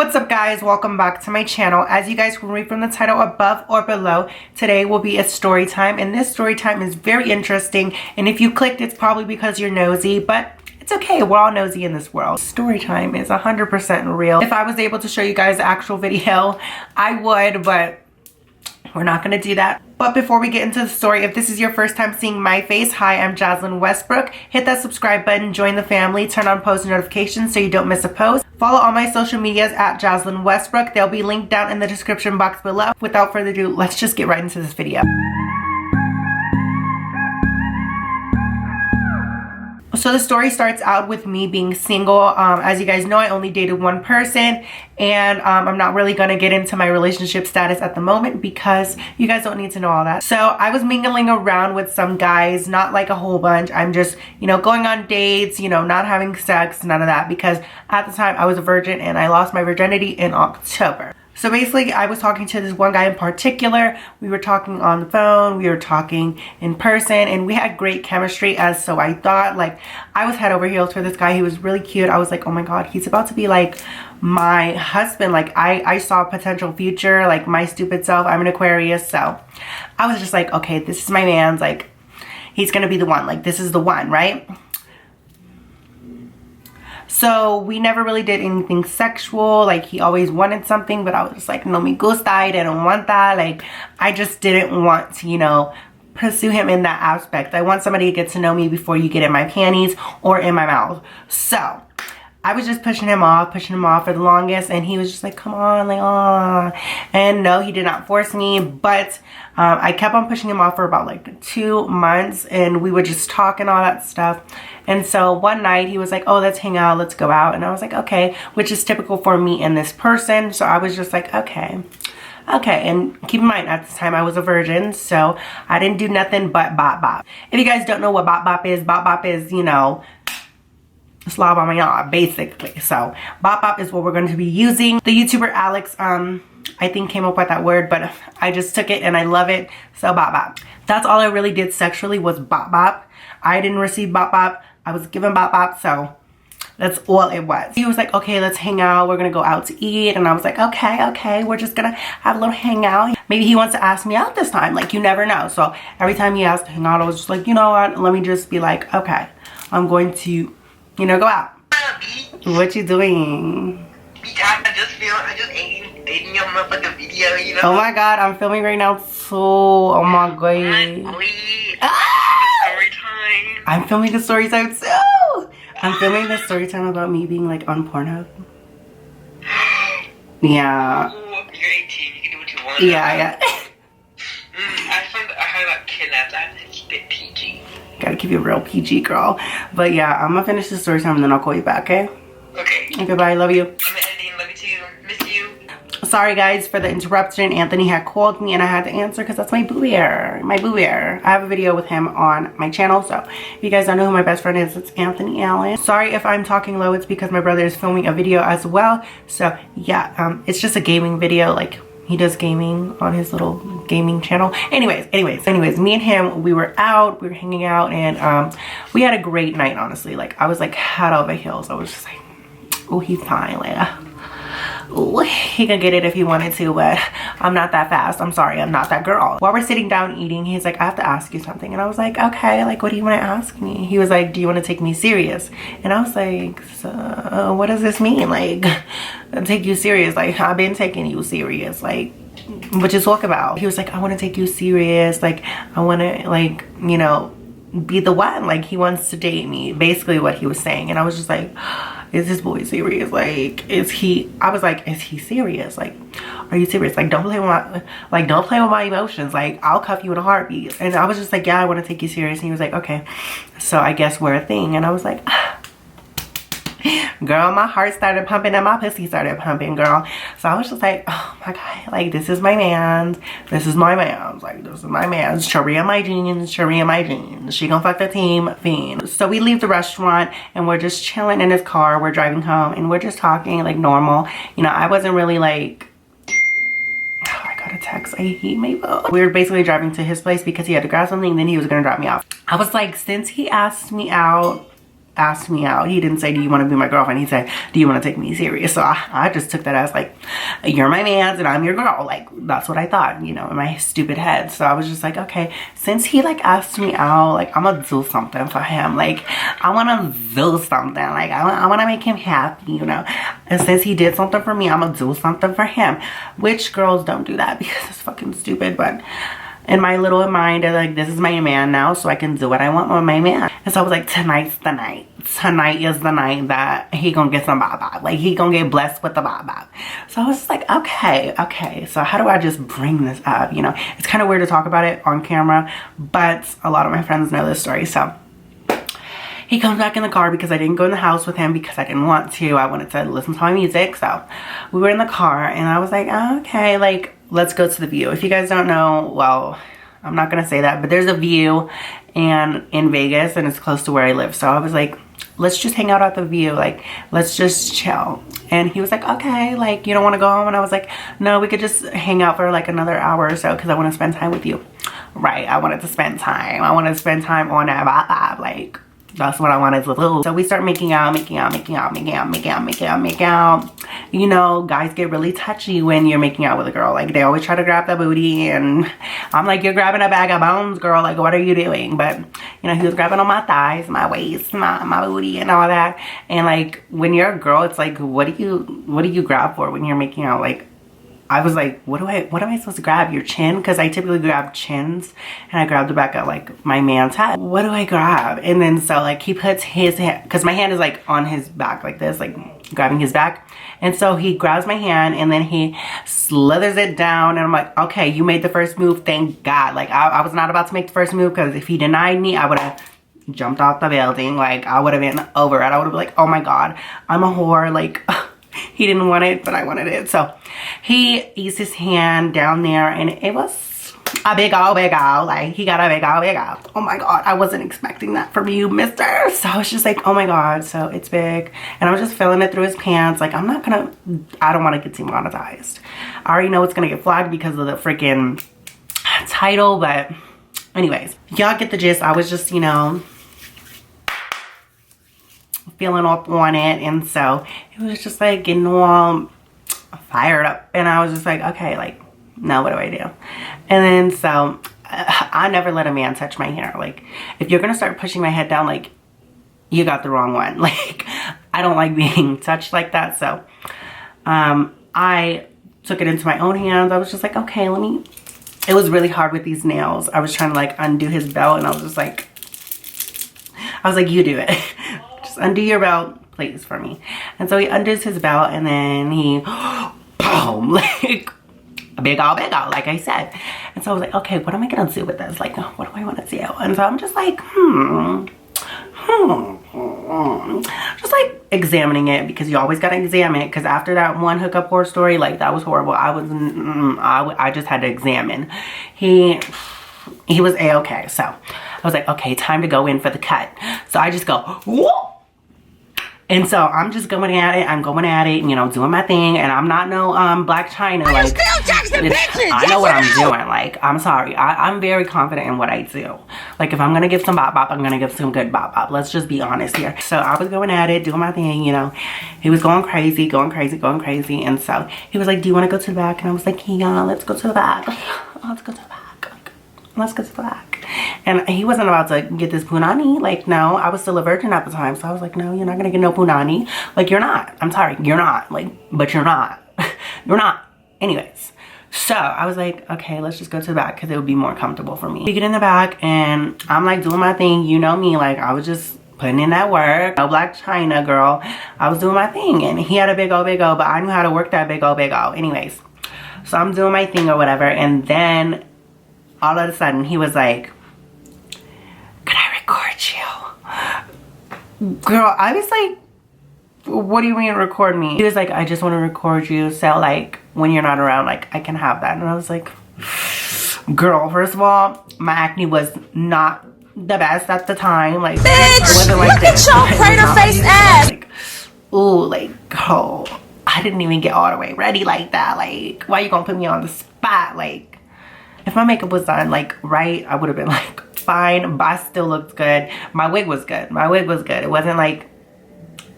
What's up guys, welcome back to my channel. As you guys can read from the title above or below, today will be a story time, and this story time is very interesting, and if you clicked it's probably because you're nosy, but it's okay, we're all nosy in this world. Story time is 100% real. If I was able to show you guys the actual video, I would, but we're not gonna do that. But before we get into the story, if this is your first time seeing my face, hi, I'm Jazlynn Westbrook. Hit that subscribe button, join the family, turn on post notifications so you don't miss a post. Follow all my social medias at Jazlynn Westbrook. They'll be linked down in the description box below. Without further ado, let's just get right into this video. So the story starts out with me being single. As you guys know, I only dated one person, and I'm not really gonna get into my relationship status at the moment because you guys don't need to know all that. So I was mingling around with some guys, not like a whole bunch. I'm just, going on dates, not having sex, none of that, because at the time I was a virgin and I lost my virginity in October. So basically, I was talking to this one guy in particular. We were talking on the phone, we were talking in person, and we had great chemistry, as so I thought. Like, I was head over heels for this guy. He was really cute. I was like, oh my god, he's about to be like my husband. Like, I saw a potential future, like my stupid self. I'm an Aquarius, so I was just like, okay, this is my man's, like, he's gonna be the one. Like, this is the one, right? So we never really did anything sexual. Like, he always wanted something, but I was just like, no me gusta, I didn't want that. Like, I just didn't want to, pursue him in that aspect. I want somebody to get to know me before you get in my panties or in my mouth. So I was just pushing him off for the longest, and he was just like, come on, like, oh. And no, he did not force me, but I kept on pushing him off for about like 2 months, and we would just talk and all that stuff. And so one night he was like, oh, let's hang out, let's go out. And I was like, okay, which is typical for me and this person. So I was just like, okay. And keep in mind, at this time I was a virgin, so I didn't do nothing but bop bop. If you guys don't know what bop bop is slob on my yaw, basically. So bop bop is what we're going to be using. The YouTuber Alex I think came up with that word, but I just took it and I love it. So bop bop. That's all I really did sexually, was bop bop. I didn't receive bop bop, I was given bop bop, so that's all it was. He was like, okay, let's hang out, we're gonna go out to eat. And I was like, okay, we're just gonna have a little hangout. Maybe he wants to ask me out this time, like, you never know. So every time he asked to hang out, I was just like, you know what, let me just be like, okay, I'm going to go out. What you doing? I just ate your motherfucking video, Oh my god, I'm filming right now too. Oh my god. Story time. I'm filming the story time too. I'm filming the story time about me being like on Pornhub. Yeah. Ooh, you're 18, you can do what you want. Yeah. I had like kidnapped. I had to keep it PG. Gotta keep it real PG, girl. But yeah, I'm gonna finish the story time and then I'll call you back, okay? Okay. Okay, bye. Love you. I'm ending. Love you too. Miss you. Sorry guys for the interruption. Anthony had called me and I had to answer because that's my boo bear. I have a video with him on my channel, so if you guys don't know who my best friend is, it's Anthony Allen. Sorry if I'm talking low, it's because my brother is filming a video as well. So yeah, it's just a gaming video. Like, he does gaming on his little gaming channel. Anyways, me and him, we were out, we were hanging out, and we had a great night, honestly. Like, I was like head over heels. I was just like, oh, he's fine, like, ooh, he could get it if he wanted to, but I'm not that fast. I'm sorry, I'm not that girl. While we're sitting down eating, he's like, I have to ask you something. And I was like, okay, like, what do you want to ask me? He was like, do you want to take me serious? And I was like, so what does this mean? Like, take you serious? Like, I've been taking you serious. Like, what you talk about? He was like, I want to take you serious. Like, I want to, like, be the one. Like, he wants to date me, basically what he was saying. And I was just like, is this boy serious? Like, I was like, is he serious? Like, are you serious? Like, don't play with my emotions. Like, I'll cuff you in a heartbeat. And I was just like, yeah, I want to take you serious. And he was like, okay, so I guess we're a thing. And I was like, girl, my heart started pumping and my pussy started pumping, girl. So I was just like, oh my god, like, this is my man's. This is my man's. Like, this is my man's. Sharia my jeans. She gonna fuck the team fiend. So we leave the restaurant and we're just chilling in his car. We're driving home and we're just talking like normal. I wasn't really like, oh, I got a text. I hate my phone. We were basically driving to his place because he had to grab something, then he was gonna drop me off. I was like, since he asked me out, asked me out. He didn't say, do you want to be my girlfriend? He said, do you want to take me serious? So I just took that as like, you're my man and I'm your girl. Like, that's what I thought, you know, in my stupid head. So I was just like, okay, since he like asked me out, like I'm gonna do something for him. Like, I want to do something. Like, I want to make him happy, you know. And since he did something for me, I'm gonna do something for him. Which girls don't do that because it's fucking stupid. But in my little mind, like, this is my man now, so I can do what I want with my man. And so I was like, tonight's the night. Tonight is the night that he gonna get some bop. Like, he gonna get blessed with the bop. So I was just like, okay. So how do I just bring this up? You know, it's kind of weird to talk about it on camera, but a lot of my friends know this story. So he comes back in the car because I didn't go in the house with him because I didn't want to. I wanted to listen to my music. So we were in the car and I was like, okay, like, let's go to the View. If you guys don't know, well, I'm not gonna say that, but there's a View and in Vegas and it's close to where I live. So I was like, let's just hang out at the View. Like, let's just chill. And he was like, okay, like, you don't want to go home? And I was like, no, we could just hang out for like another hour or so because I want to spend time with you. Right, I wanted to spend time. I wanted to spend time on that vibe. Like, that's what I wanted to do. So we start making out. You know, guys get really touchy when you're making out with a girl. Like, they always try to grab the booty, and I'm like, you're grabbing a bag of bones, girl. Like, what are you doing? But, you know, he was grabbing on my thighs, my waist, my booty, and all that. And like, when you're a girl, it's like, what do you grab for when you're making out? Like, I was like, what am I supposed to grab? Your chin? Because I typically grab chins, and I grabbed the back of like my man's head. What do I grab? And then so like he puts his hand, because my hand is like on his back like this, like grabbing his back. And so he grabs my hand and then he slithers it down, and I'm like, okay, you made the first move, thank God. Like, I was not about to make the first move, because if he denied me, I would have jumped off the building. Like, I would have been over it. I would have been like, oh my God, I'm a whore. Like, he didn't want it, but I wanted it. So he eased his hand down there, and it was a big old. Like, he got a big old. Oh my God, I wasn't expecting that from you, mister. So I was just like, oh my God, so it's big. And I was just feeling it through his pants. Like, I don't want to get demonetized. I already know it's going to get flagged because of the freaking title, but anyways, y'all get the gist. I was just, you know, feeling up on it, and so it was just like getting all fired up, and I was just like, okay, like, now what do I do? And then so I never let a man touch my hair. Like, if you're gonna start pushing my head down, like, you got the wrong one. Like, I don't like being touched like that. So I took it into my own hands. I was just like, okay, it was really hard with these nails. I was trying to like undo his belt, and I was like, you do it. Undo your belt, please, for me. And so he undoes his belt, and then he boom, like a big old, like I said. And so I was like, okay, what am I gonna do with this? Like, what do I want to do? And so I'm just like, just like examining it, because you always gotta examine it, because after that one hookup horror story, like, that was horrible. I just had to examine. He was a-okay. So I was like, okay, time to go in for the cut. So I just go, whoop. And so I'm just going at it. I'm going at it, you know, doing my thing. And I'm not no Black China. Like, I know what I'm doing. Like, I'm sorry. I'm very confident in what I do. Like, if I'm going to give some bop, I'm going to give some good bop. Let's just be honest here. So I was going at it, doing my thing, you know. He was going crazy. And so he was like, do you want to go to the back? And I was like, yeah, let's go to the back. Let's go to the back. Let's go to the back. And he wasn't about to get this punani. Like, no, I was still a virgin at the time. So I was like, no, you're not going to get no punani. Like, you're not. I'm sorry. You're not. Like, but you're not. You're not. Anyways. So I was like, okay, let's just go to the back, because it would be more comfortable for me. We get in the back, and I'm like doing my thing. You know me. Like, I was just putting in that work. No Black China, girl. I was doing my thing. And he had a big O, but I knew how to work that big O. Anyways. So I'm doing my thing or whatever. And then all of a sudden, he was like, could I record you? Girl, I was like, what do you mean record me? He was like, I just want to record you, so like, when you're not around, like, I can have that. And I was like, girl, first of all, my acne was not the best at the time. Like, bitch, it wasn't like this. Look at your crater face ass. Like, ooh, like, girl, I didn't even get all the way ready like that. Like, why you gonna put me on the spot? Like, if my makeup was done like right, I would have been like fine, but I still looked good. My wig was good. My wig was good. It wasn't like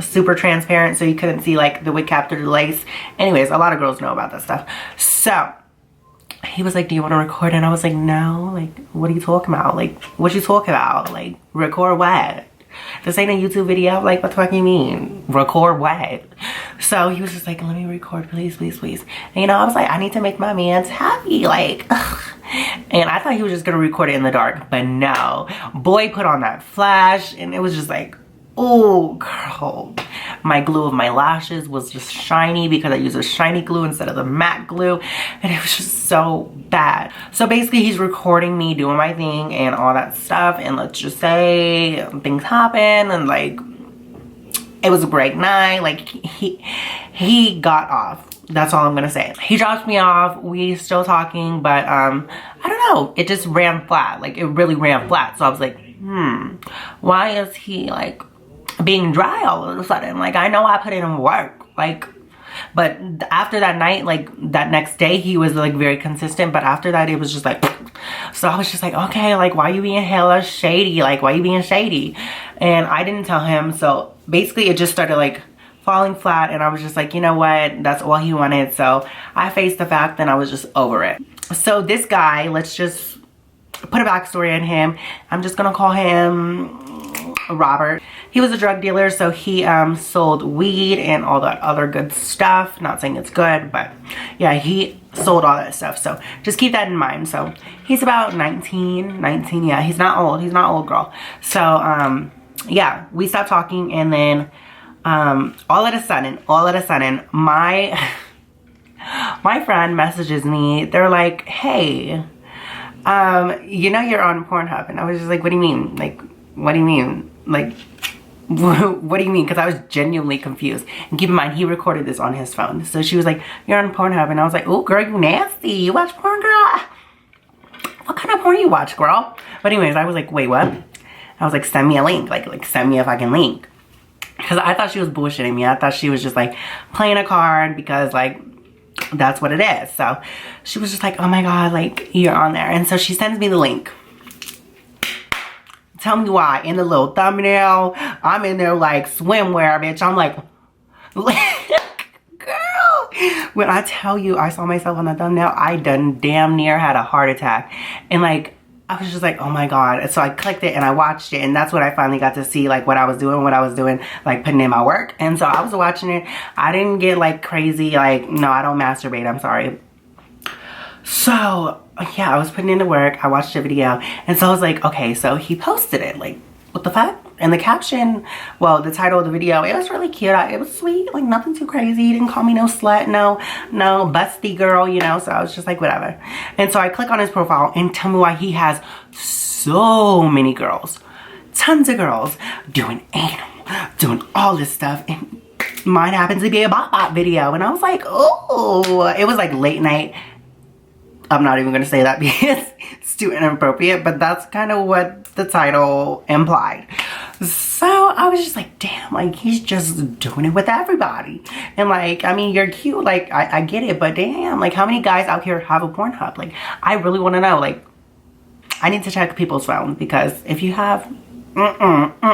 super transparent so you couldn't see like the wig cap through the lace. Anyways, a lot of girls know about that stuff. So he was like, do you want to record? And I was like, no, like, what are you talking about? Like, what you talking about? Like, record what? This ain't a YouTube video. Like, what the fuck you mean? Record what? So he was just like, let me record, please, please, please. And, you know, I was like, I need to make my mans happy. Like, ugh. And I thought he was just going to record it in the dark. But no. Boy put on that flash. And it was just like, oh, girl. My glue of my lashes was just shiny because I used a shiny glue instead of the matte glue. And it was just so bad. So basically he's recording me doing my thing and all that stuff. And let's just say things happen and like it was a great night. Like he got off. That's all I'm gonna say. He drops me off. We still talking, but I don't know. It just ran flat. Like it really ran flat. So I was like, why is he like being dry all of a sudden? Like, I know I put in work, like, but after that night, like that next day, he was like very consistent, but after that it was just like, so I was just like, okay, like, why you being hella shady? Like, why you being shady? And I didn't tell him. So basically it just started like falling flat, and I was just like, you know what, that's all he wanted. So I faced the fact and I was just over it. So this guy, let's just put a backstory on him. I'm just gonna call him Robert. He was a drug dealer, so he sold weed and all that other good stuff. Not saying it's good, but yeah, he sold all that stuff. So just keep that in mind. So he's about 19. Yeah, he's not old girl. So yeah, we stopped talking, and then all of a sudden my my friend messages me. They're like, hey, you know you're on Pornhub. And I was just like, what do you mean? Like, what do you mean? Like, what do you mean? Because I was genuinely confused. And keep in mind, he recorded this on his phone. So she was like, you're on Pornhub. And I was like, oh, girl, you nasty. You watch porn, girl? What kind of porn you watch, girl? But anyways, I was like, wait, what? I was like, send me a link. Like send me a fucking link. Because I thought she was bullshitting me. I thought she was just like playing a card because like that's what it is. So she was just like, oh my God, like you're on there. And so she sends me the link. Tell me why. In the little thumbnail, I'm in there like swimwear, bitch. I'm like, girl. When I tell you I saw myself on the thumbnail, I done damn near had a heart attack. And like, I was just like, oh my God. And so I clicked it and I watched it. And that's when I finally got to see like what I was doing, like putting in my work. And so I was watching it. I didn't get like crazy. Like, no, I don't masturbate. I'm sorry. So yeah, I was putting in the work. I watched the video. And so I was like, okay, so he posted it. Like, what the fuck? And the caption, well, the title of the video, it was really cute. It was sweet. Like, nothing too crazy. He didn't call me no slut. No busty girl, you know. So I was just like, whatever. And so I click on his profile and tell me why he has so many girls. Tons of girls doing anal, doing all this stuff. And mine happens to be a bop video. And I was like, oh, it was like late night. I'm not even going to say that because it's too inappropriate, but that's kind of what the title implied. So I was just like, damn, like he's just doing it with everybody. And like, I mean, you're cute. Like, I get it, but damn, like how many guys out here have a Pornhub? Like, I really want to know. Like, I need to check people's phones because if you have, not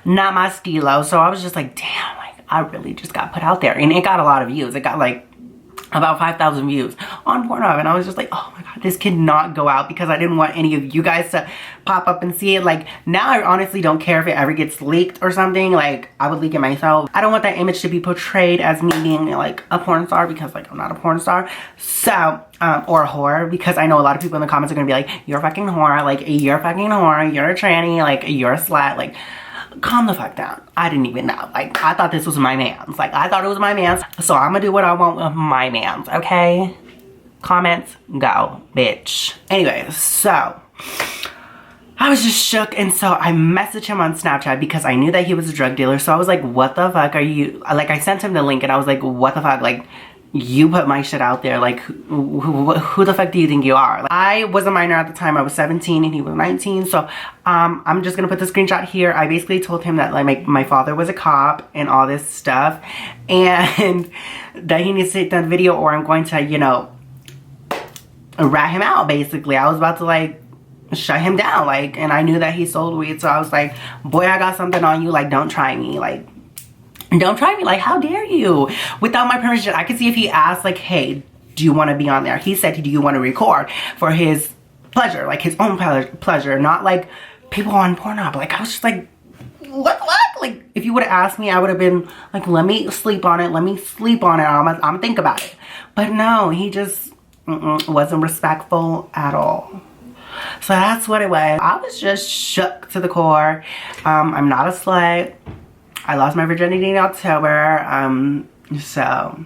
my stilo. So I was just like, damn, like I really just got put out there. And it got a lot of views. It got like about 5,000 views on Pornhub. And I was just like, oh my God, this cannot go out because I didn't want any of you guys to pop up and see it. Like, now I honestly don't care if it ever gets leaked or something. Like, I would leak it myself. I don't want that image to be portrayed as me being like a porn star because like I'm not a porn star. So, or a whore, because I know a lot of people in the comments are gonna be like, you're a fucking whore, like you're a fucking whore, you're a tranny, like you're a slut, like calm the fuck down. I didn't even know. Like, I thought this was my man's. Like, I thought it was my man's. So I'm gonna do what I want with my man's, okay? Comments, go, bitch. Anyway, so I was just shook. And so I messaged him on Snapchat because I knew that he was a drug dealer. So I was like, what the fuck are you? Like, I sent him the link and I was like, what the fuck? Like, you put my shit out there. Like, who the fuck do you think you are? Like, I was a minor at the time. I was 17 and he was 19. So I'm just gonna put the screenshot here. I basically told him that like my father was a cop and all this stuff, and that he needs to take that video or I'm going to, you know, rat him out. Basically, I was about to like shut him down. Like, and I knew that he sold weed, so I was like, boy, I got something on you. Like, don't try me. Like, don't try me. Like, how dare you? Without my permission. I could see if he asked, like, hey, do you want to be on there? He said, do you want to record for his pleasure, like his own pleasure, not like people on Pornhub. Like, I was just like, what? Like, if you would have asked me, I would have been like, let me sleep on it. Let me sleep on it. I'm gonna think about it. But no, he just wasn't respectful at all. So that's what it was. I was just shook to the core. I'm not a slut. I lost my virginity in October. So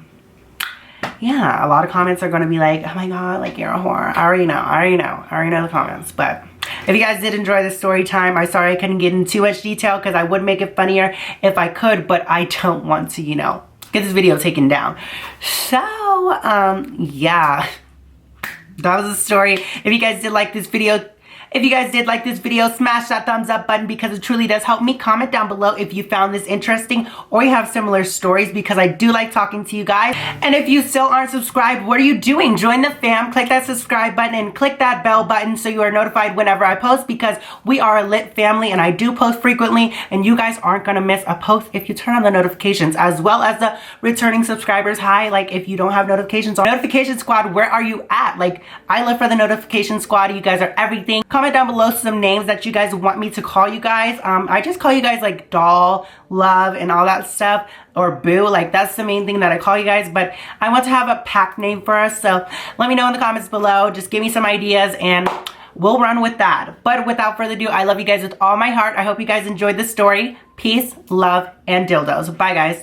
yeah, a lot of comments are gonna be like, oh my god, like, you're a whore. I already know the comments. But if you guys did enjoy the story time, I'm sorry I couldn't get into too much detail because I would make it funnier if I could, but I don't want to, you know, get this video taken down. So yeah, that was the story. If you guys did like this video, smash that thumbs up button because it truly does help me. Comment down below if you found this interesting or you have similar stories, because I do like talking to you guys. And if you still aren't subscribed, what are you doing? Join the fam, click that subscribe button and click that bell button so you are notified whenever I post, because we are a lit family and I do post frequently and you guys aren't gonna miss a post if you turn on the notifications, as well as the returning subscribers. Hi, like, if you don't have notifications on notification squad, where are you at? Like, I live for the notification squad. You guys are everything. Comment down below some names that you guys want me to call you guys. I just call you guys like doll, love, and all that stuff, or boo. Like, that's the main thing that I call you guys, but I want to have a pack name for us, so let me know in the comments below. Just give me some ideas and we'll run with that. But without further ado, I love you guys with all my heart. I hope you guys enjoyed this story. Peace, love, and dildos. Bye, guys.